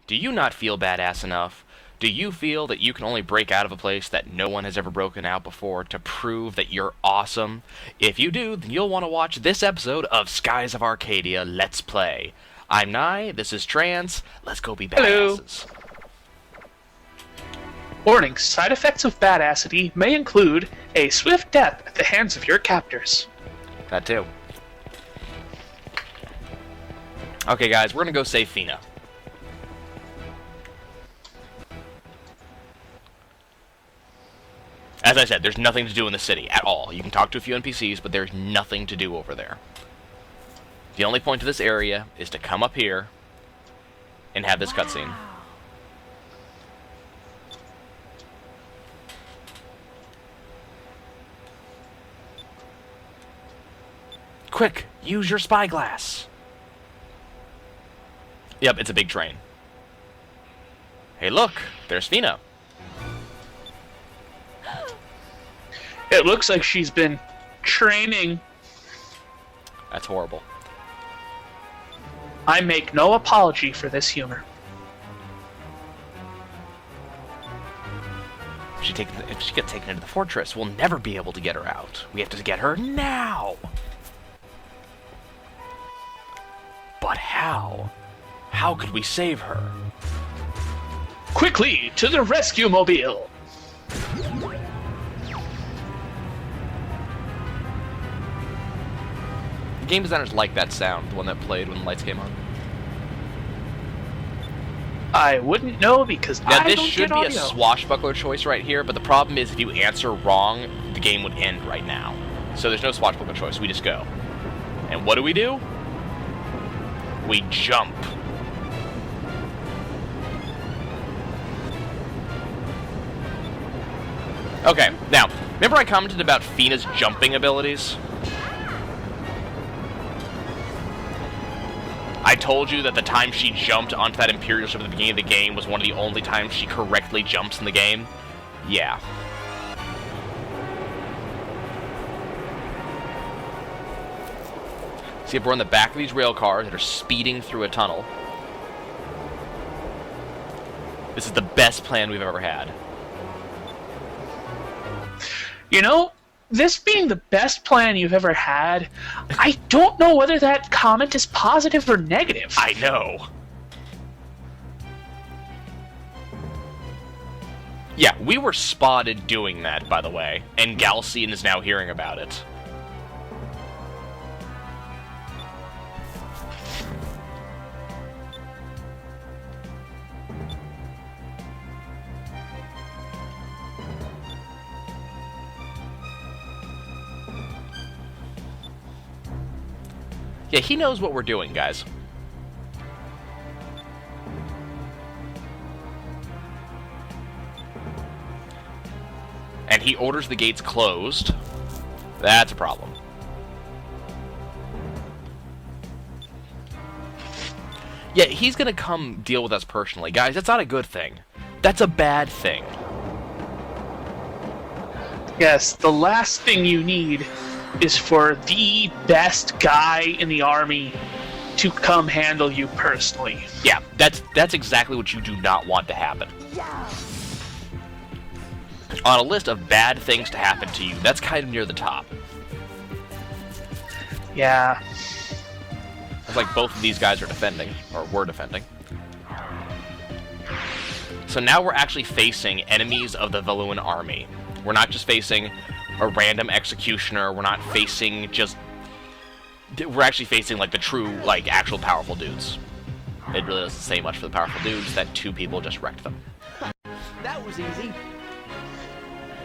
Do you not feel badass enough? Do you feel that you can only break out of a place that no one has ever broken out before to prove that you're awesome? If you do, then you'll want to watch this episode of Skies of Arcadia Let's Play. I'm Nye, this is Trance, let's go be badasses. Hello. Warning, side effects of badassity may include a swift death at the hands of your captors. That too. Okay guys, we're gonna go save Fina. As I said, there's nothing to do in the city at all. You can talk to a few NPCs, but there's nothing to do over there. The only point of this area is to come up here and have this cutscene. Quick, use your spyglass. Yep, it's a big train. Hey look, there's Fina. It looks like she's been training. That's horrible. I make no apology for this humor. If she gets taken into the fortress, we'll never be able to get her out. We have to get her now. But how? How could we save her? Quickly, to the rescue mobile! The game designers like that sound, the one that played when the lights came on. I wouldn't know because now, I this don't should get be audio. a swashbuckler choice right here, but the problem is if you answer wrong, the game would end right now. So there's no swashbuckler choice, we just go. And what do? We jump. Okay, now, remember I commented about Fina's jumping abilities? I told you that the time she jumped onto that Imperial ship at the beginning of the game was one of the only times she correctly jumps in the game? Yeah. See, if we're on the back of these rail cars that are speeding through a tunnel, this is the best plan we've ever had. You know, this being the best plan you've ever had, I don't know whether that comment is positive or negative. I know. Yeah, we were spotted doing that, by the way, and Galcian is now hearing about it. Yeah, he knows what we're doing, guys. And he orders the gates closed. That's a problem. Yeah, he's gonna come deal with us personally. Guys, that's not a good thing. That's a bad thing. Yes, the last thing you need is for the best guy in the army to come handle you personally. Yeah, that's exactly what you do not want to happen. Yeah. On a list of bad things to happen to you, that's kind of near the top. Yeah. It's like both of these guys are defending, or were defending. So now we're actually facing enemies of the Valuan army. We're not just facing a random executioner, we're not facing just... We're actually facing, like, the true, like, actual powerful dudes. It really doesn't say much for the powerful dudes that two people just wrecked them. That was easy.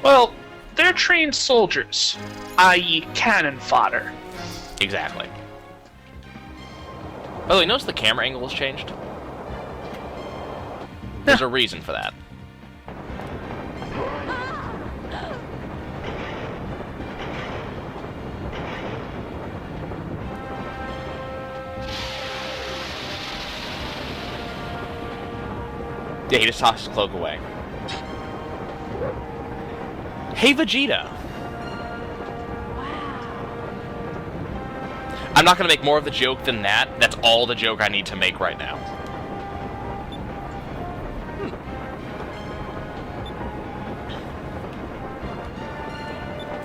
Well, they're trained soldiers, i.e. cannon fodder. Exactly. By the way, notice the camera angle has changed? There's a reason for that. Yeah, he just tossed his cloak away. Hey, Vegeta! I'm not going to make more of the joke than that. That's all the joke I need to make right now.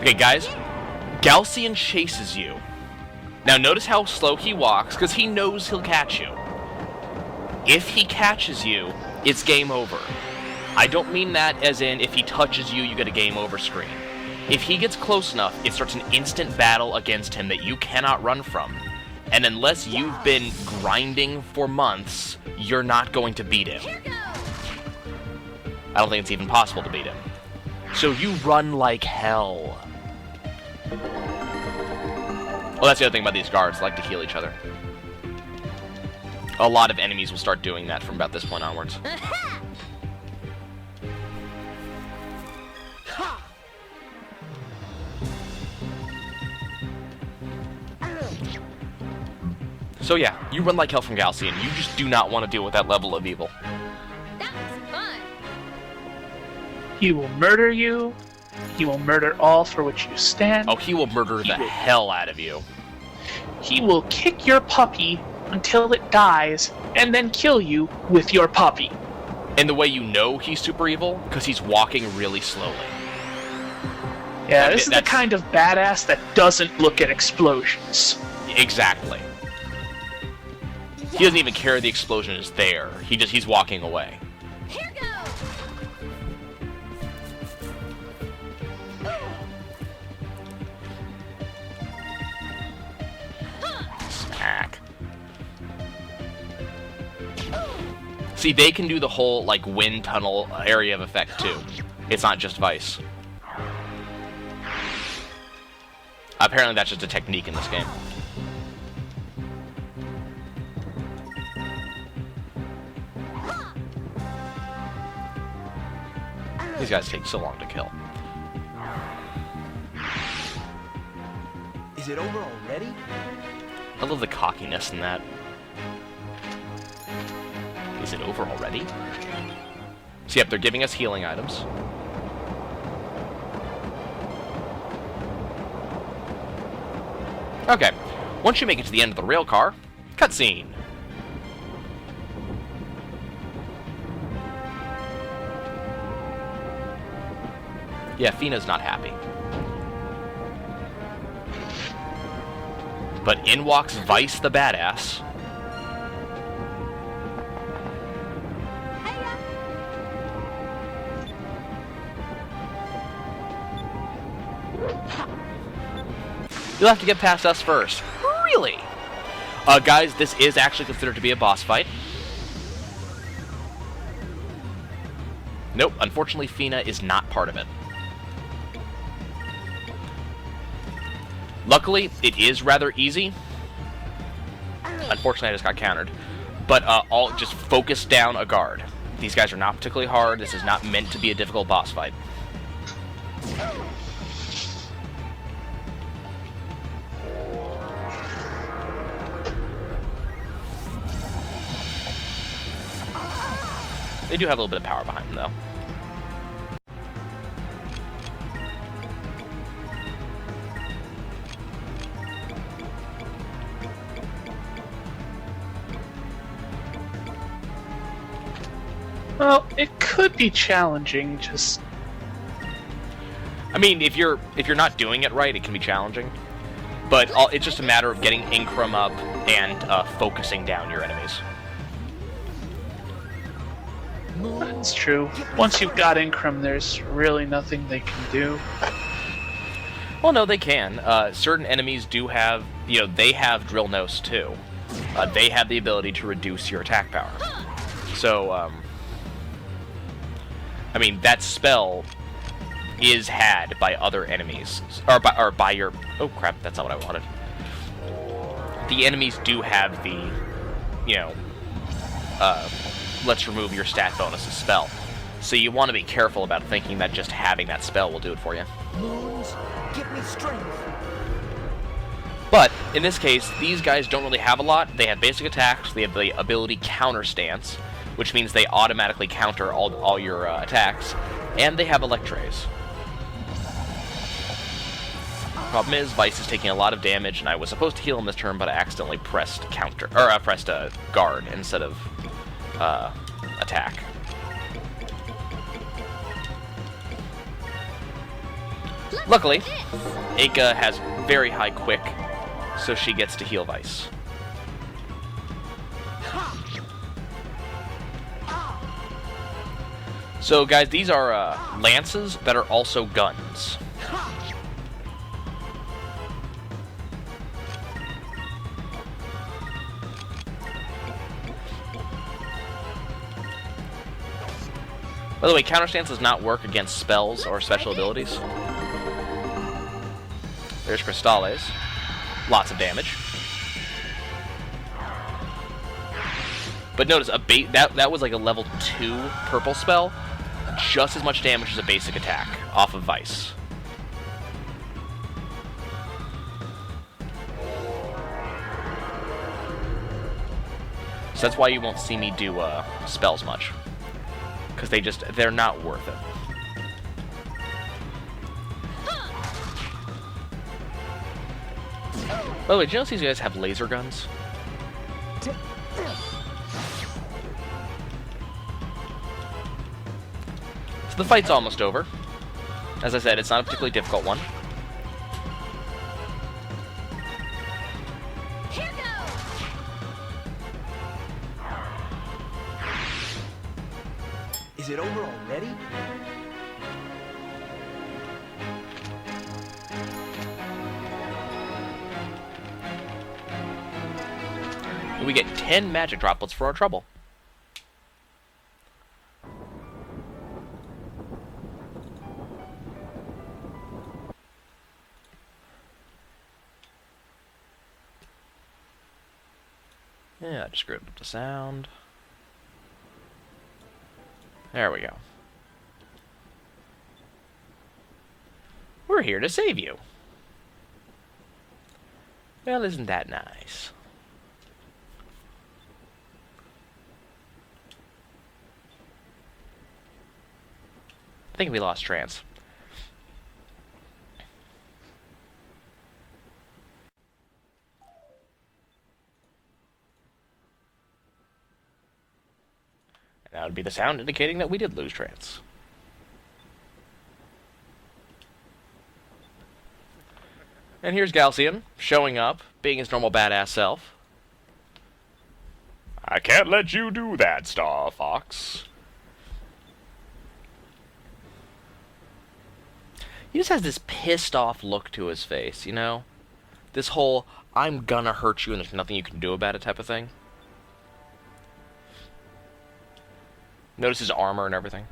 Okay, guys. Galcian chases you. Now notice how slow he walks, because he knows he'll catch you. If he catches you, it's game over. I don't mean that as in if he touches you, you get a game over screen. If he gets close enough, it starts an instant battle against him that you cannot run from. And unless you've been grinding for months, you're not going to beat him. I don't think it's even possible to beat him. So you run like hell. Well, that's the other thing about these guards. They like to heal each other. A lot of enemies will start doing that from about this point onwards. So yeah, you run like hell from Galcian. You just do not want to deal with that level of evil. That was fun. He will murder you. He will murder all for which you stand. Oh, he will murder the hell out of you. He will kick your puppy until it dies, and then kill you with your puppy. And the way you know he's super evil, because he's walking really slowly. Yeah, this is the kind of badass that doesn't look at explosions. Exactly. He doesn't even care the explosion is there. He's walking away. Here goes. Smack. See, they can do the whole, like, wind tunnel area of effect, too. It's not just Vice. Apparently that's just a technique in this game. These guys take so long to kill. Is it over already? I love the cockiness in that. Is it over already? So yep, they're giving us healing items. Okay, once you make it to the end of the rail car, cutscene. Yeah, Fina's not happy. But in walks Vice the badass. You'll have to get past us first. Really? Guys, this is actually considered to be a boss fight. Nope, unfortunately Fina is not part of it. Luckily, it is rather easy. Unfortunately, I just got countered. But all just focus down a guard. These guys are not particularly hard. This is not meant to be a difficult boss fight. They do have a little bit of power behind them, though. Well, it could be challenging, just... I mean, if you're not doing it right, it can be challenging. But it's just a matter of getting Incrum up and focusing down your enemies. That's true. Once you've got Incrum, there's really nothing they can do. Well, no, they can. Certain enemies do have, they have Drill Nose too. They have the ability to reduce your attack power. So, I mean, that spell is had by other enemies, or by your. Oh crap! That's not what I wanted. The enemies do have the, let's remove your stat bonuses spell. So you want to be careful about thinking that just having that spell will do it for you. Moons, give me strength. But in this case, these guys don't really have a lot. They have basic attacks. They have the ability Counter Stance, which means they automatically counter all your attacks, and they have Electrays. Problem is, Vice is taking a lot of damage, and I was supposed to heal him this turn, but I accidentally pressed counter, or I pressed guard instead of attack. Luckily, Aika has very high quick, so she gets to heal Vice. So guys, these are lances that are also guns. By the way, counterstance does not work against spells or special abilities. There's Crystales. Lots of damage. But notice, that was like a level 2 purple spell. Just as much damage as a basic attack off of Vice. So that's why you won't see me do spells much. Because they're not worth it. By the way, do you know these guys have laser guns? So the fight's almost over. As I said, it's not a particularly difficult one. Here goes. Is it over already? We get 10 magic droplets for our trouble. Yeah, I just screwed up the sound. There we go. We're here to save you. Well, isn't that nice? I think we lost Trance. And that would be the sound indicating that we did lose Trance. And here's Galcian, showing up, being his normal badass self. I can't let you do that, Star Fox. He just has this pissed off look to his face, you know? This whole, I'm gonna hurt you and there's nothing you can do about it type of thing. Notice his armor and everything.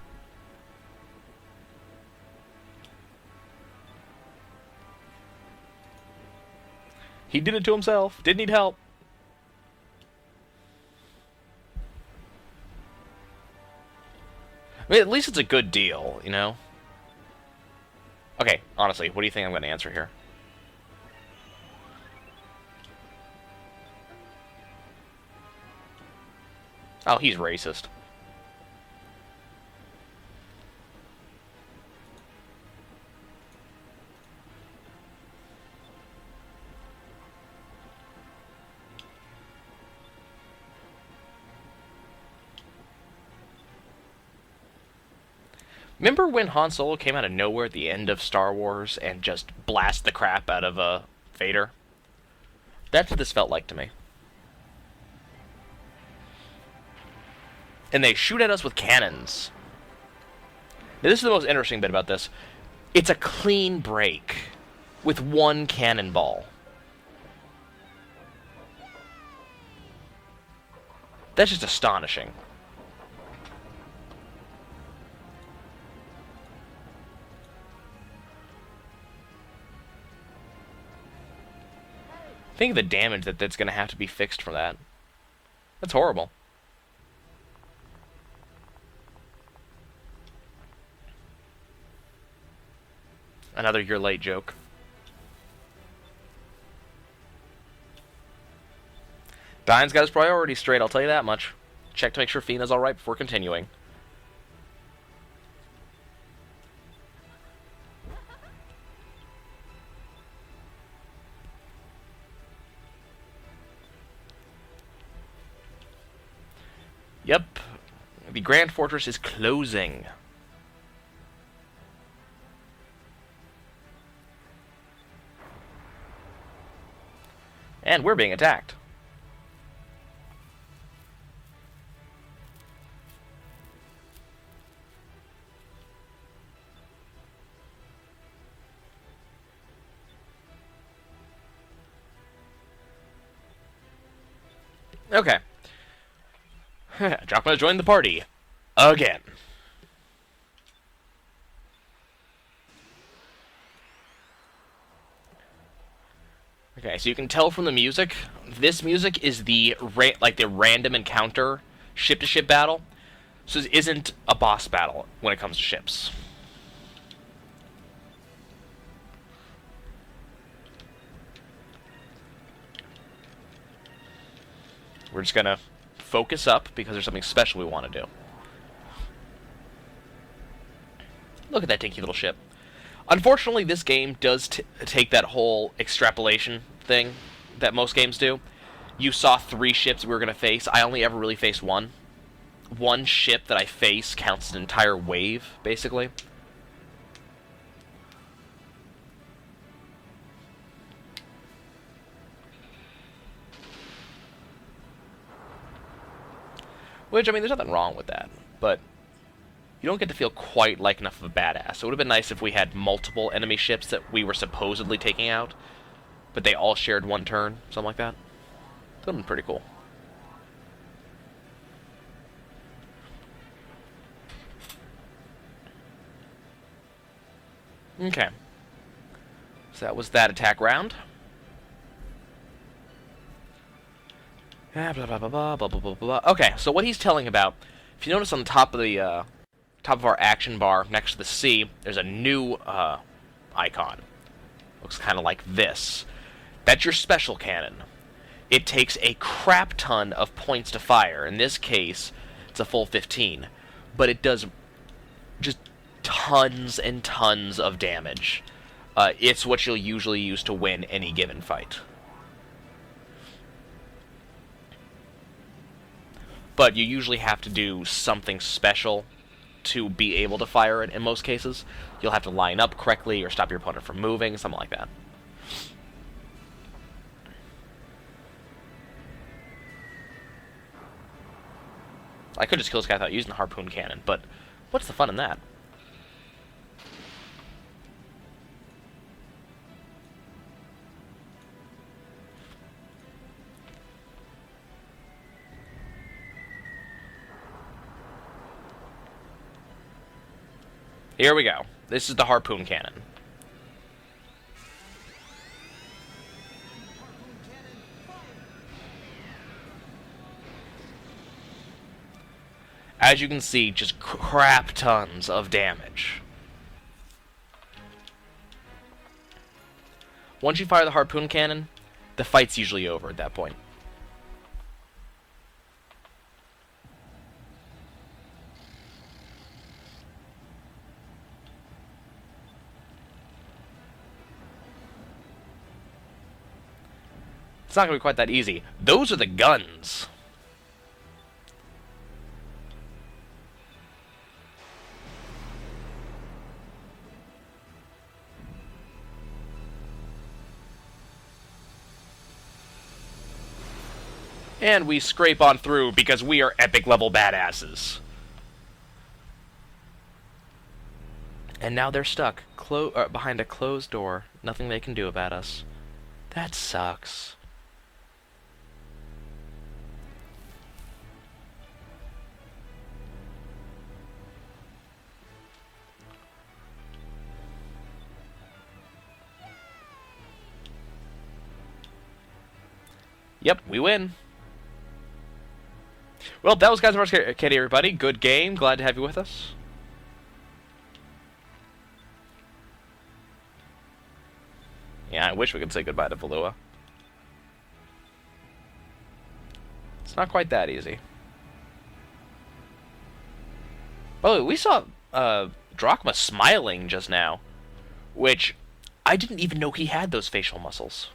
He did it to himself. Didn't need help. I mean, at least it's a good deal, you know? Okay, honestly, what do you think I'm going to answer here? Oh, he's racist. Remember when Han Solo came out of nowhere at the end of Star Wars and just blasted the crap out of Vader? That's what this felt like to me. And they shoot at us with cannons. Now, this is the most interesting bit about this. It's a clean break with one cannonball. That's just astonishing. Think of the damage that's going to have to be fixed for that. That's horrible. Another "you're late" joke. Dine's got his priorities straight, I'll tell you that much. Check to make sure Fina's alright before continuing. Yep. The Grand Fortress is closing. And we're being attacked. Okay. Drachma joined the party. Again. Okay, so you can tell from the music, this music is the the random encounter ship-to-ship battle. So this isn't a boss battle when it comes to ships. We're just gonna focus up because there's something special we want to do. Look at that dinky little ship. Unfortunately, this game does take that whole extrapolation thing that most games do. You saw 3 ships we were going to face. I only ever really faced one. One ship that I face counts as an entire wave, basically. Which, I mean, there's nothing wrong with that, but you don't get to feel quite like enough of a badass. It would have been nice if we had multiple enemy ships that we were supposedly taking out, but they all shared one turn, something like that. That would have been pretty cool. Okay. So that was that attack round. Blah, blah, blah, blah, blah, blah, blah, blah. Okay, so what he's telling about, if you notice on the top of the top of our action bar next to the C, there's a new icon. Looks kind of like this. That's your special cannon. It takes a crap ton of points to fire. In this case, it's a full 15. But it does just tons and tons of damage. It's what you'll usually use to win any given fight. But you usually have to do something special to be able to fire it in most cases. You'll have to line up correctly or stop your opponent from moving, something like that. I could just kill this guy without using the harpoon cannon, but what's the fun in that? Here we go. This is the harpoon cannon. As you can see, just crap tons of damage. Once you fire the harpoon cannon, the fight's usually over at that point. It's not going to be quite that easy. Those are the guns. And we scrape on through because we are epic level badasses. And now they're stuck behind a closed door. Nothing they can do about us. That sucks. Yep, we win. Well, that was Guys of Arcadia, everybody. Good game. Glad to have you with us. Yeah, I wish we could say goodbye to Valua. It's not quite that easy. Oh, we saw Drachma smiling just now, which I didn't even know he had those facial muscles.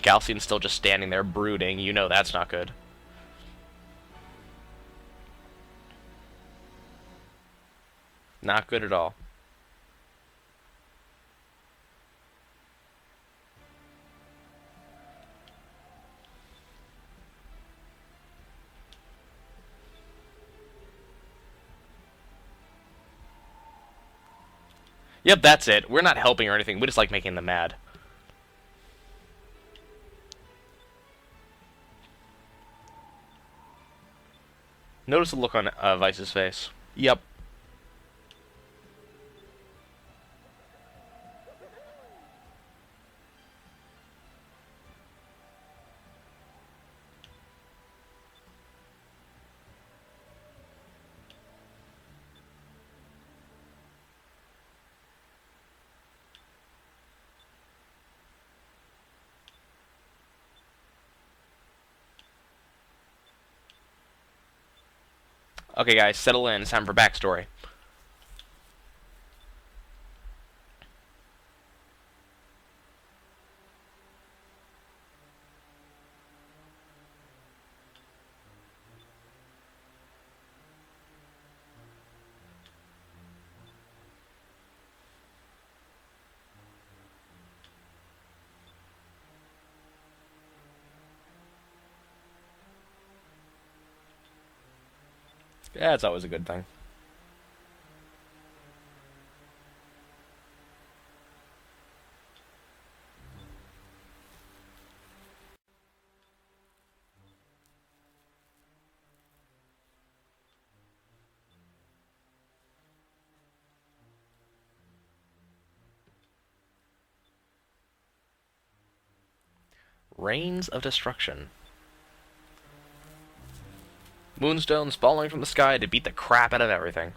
Galcian's still just standing there brooding. You know that's not good. Not good at all. Yep, that's it. We're not helping or anything. We just like making them mad. Notice the look on Vice's face. Yep. Okay, guys, settle in. It's time for backstory. Yeah, that's always a good thing. Rains of Destruction. Moonstones falling from the sky to beat the crap out of everything.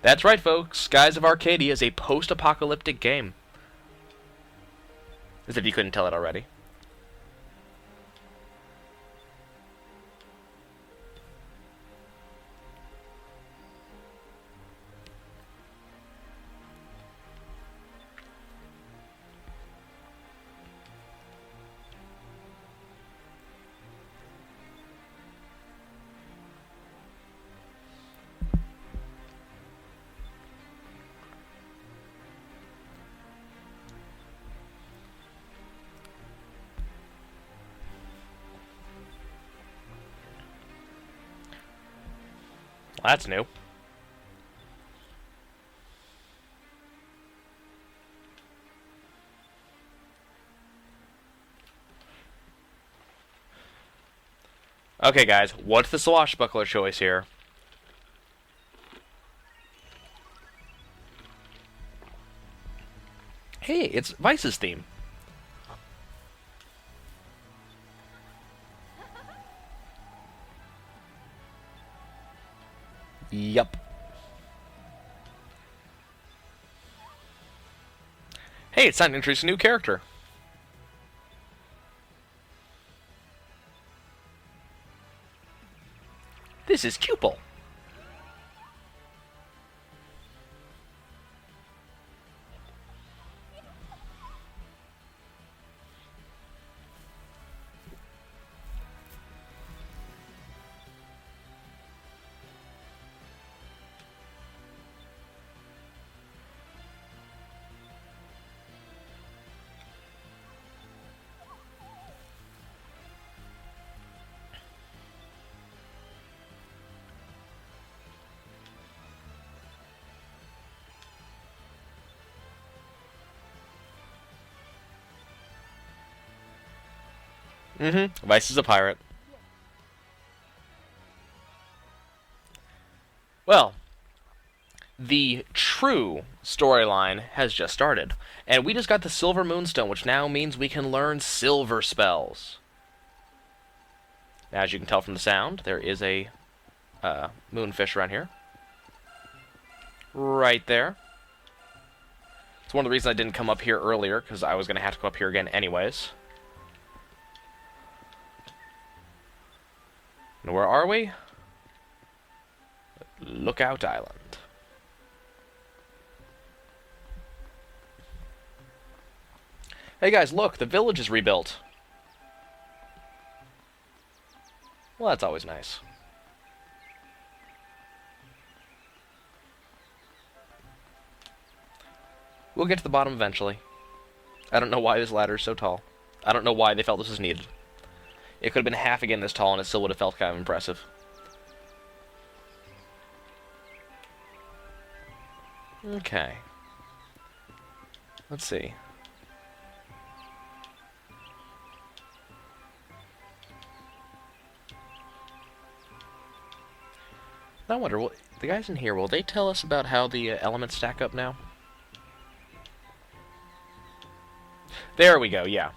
That's right, folks. Skies of Arcadia is a post-apocalyptic game. As if you couldn't tell it already. Well, that's new. Okay, guys, what's the swashbuckler choice here? Hey, it's Vice's theme. Yup. Hey, it's time to introduce a new character. This is Cupel. Mm-hmm. Vice is a pirate. Well, the true storyline has just started, and we just got the Silver Moonstone, which now means we can learn silver spells. Now, as you can tell from the sound, there is a moonfish around here. Right there. It's one of the reasons I didn't come up here earlier, because I was going to have to go up here again anyways. And where are we? Lookout Island. Hey guys, look, the village is rebuilt. Well, that's always nice. We'll get to the bottom eventually. I don't know why this ladder is so tall. I don't know why they felt this was needed. It could have been half again this tall, and it still would have felt kind of impressive. Okay. Let's see. I wonder, the guys in here, will they tell us about how the elements stack up now? There we go, yeah.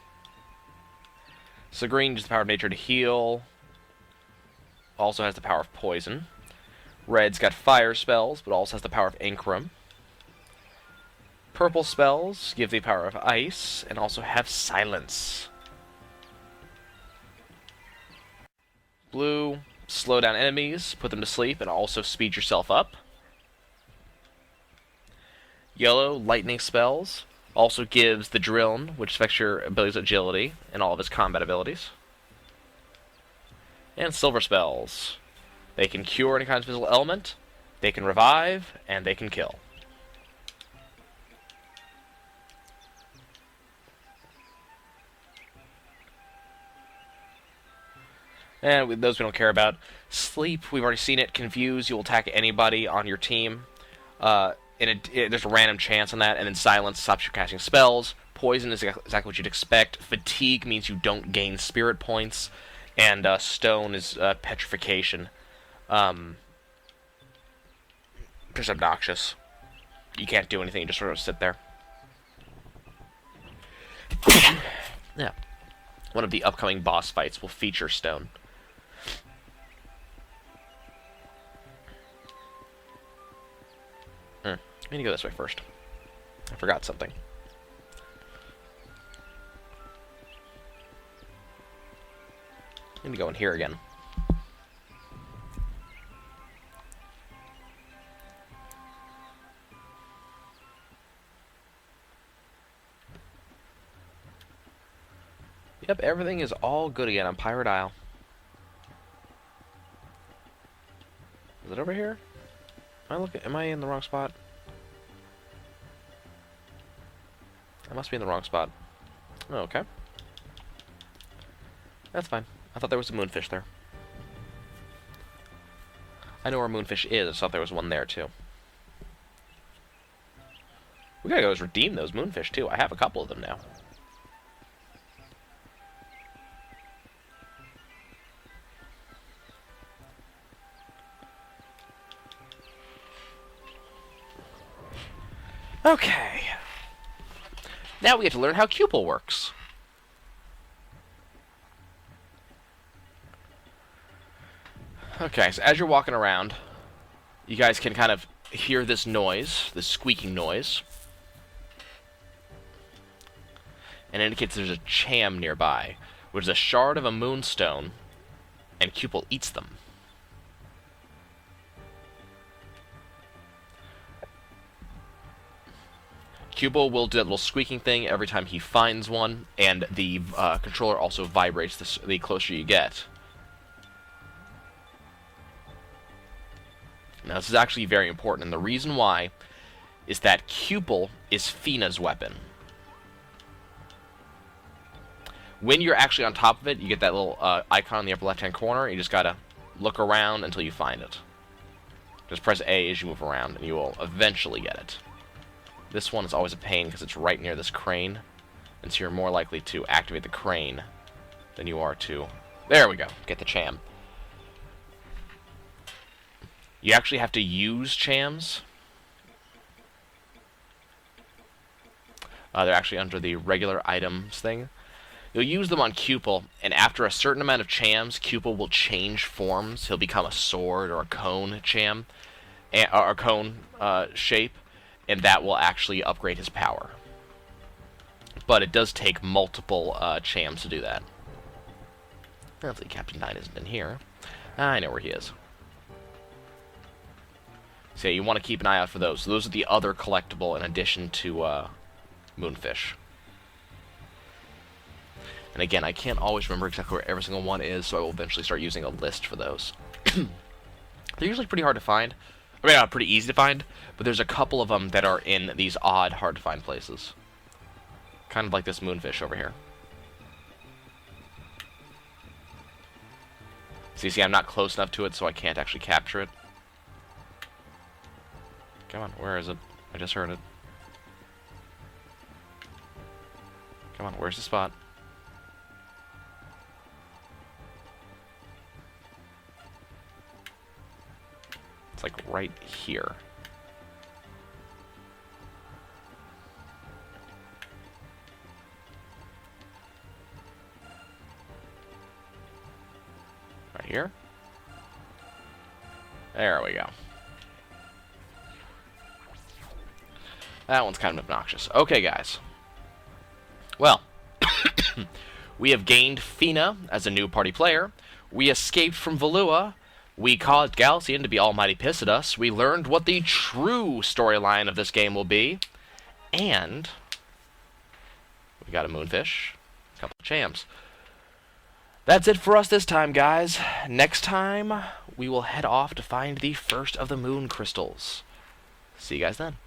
So green uses the power of nature to heal. Also has the power of poison. Red's got fire spells, but also has the power of Incrum. Purple spells give the power of ice, and also have silence. Blue, slow down enemies, put them to sleep, and also speed yourself up. Yellow, lightning spells, also gives the Drilln, which affects your ability's agility, and all of his combat abilities. And silver spells. They can cure any kind of physical element, they can revive, and they can kill. And with those we don't care about. Sleep, we've already seen it. Confuse, you'll attack anybody on your team. There's a random chance on that. And then silence stops you casting spells. Poison is exactly what you'd expect. Fatigue means you don't gain spirit points. And stone is petrification. Just obnoxious. You can't do anything, you just sort of sit there. Yeah. One of the upcoming boss fights will feature stone. I need to go this way first. I forgot something. I need to go in here again. Yep, everything is all good again on Pirate Isle. Is it over here? Am I in the wrong spot? I must be in the wrong spot. Oh, okay. That's fine. I thought there was a moonfish there. I know where moonfish is. I thought there was one there, too. We gotta go redeem those moonfish, too. I have a couple of them now. Okay. Now we have to learn how Cupel works. Okay, so as you're walking around, you guys can kind of hear this noise, this squeaking noise. And it indicates there's a cham nearby, which is a shard of a moonstone, and Cupel eats them. Cupel will do that little squeaking thing every time he finds one, and the controller also vibrates the closer you get. Now, this is actually very important, and the reason why is that Cupel is Fina's weapon. When you're actually on top of it, you get that little icon in the upper left-hand corner. You just gotta look around until you find it. Just press A as you move around, and you will eventually get it. This one is always a pain because it's right near this crane, and so you're more likely to activate the crane than you are to... There we go, get the cham. You actually have to use chams. They're actually under the regular items thing. You'll use them on Cupel, and after a certain amount of chams, Cupel will change forms. He'll become a sword or a cone cham, or a cone shape, and that will actually upgrade his power. But it does take multiple chams to do that. Hopefully Captain 9 isn't in here. I know where he is. So yeah, you want to keep an eye out for those. So those are the other collectible in addition to Moonfish. And again, I can't always remember exactly where every single one is, so I will eventually start using a list for those. They're usually pretty hard to find. I mean, pretty easy to find, but there's a couple of them that are in these odd, hard-to-find places. Kind of like this moonfish over here. So you see, I'm not close enough to it, so I can't actually capture it. Come on, where is it? I just heard it. Come on, where's the spot? It's like right here. Right here. There we go. That one's kind of obnoxious. Okay, guys. Well, we have gained Fina as a new party player. We escaped from Valua. We caused Galcian to be almighty pissed at us. We learned what the true storyline of this game will be. And we got a moonfish, a couple of champs. That's it for us this time, guys. Next time, we will head off to find the first of the moon crystals. See you guys then.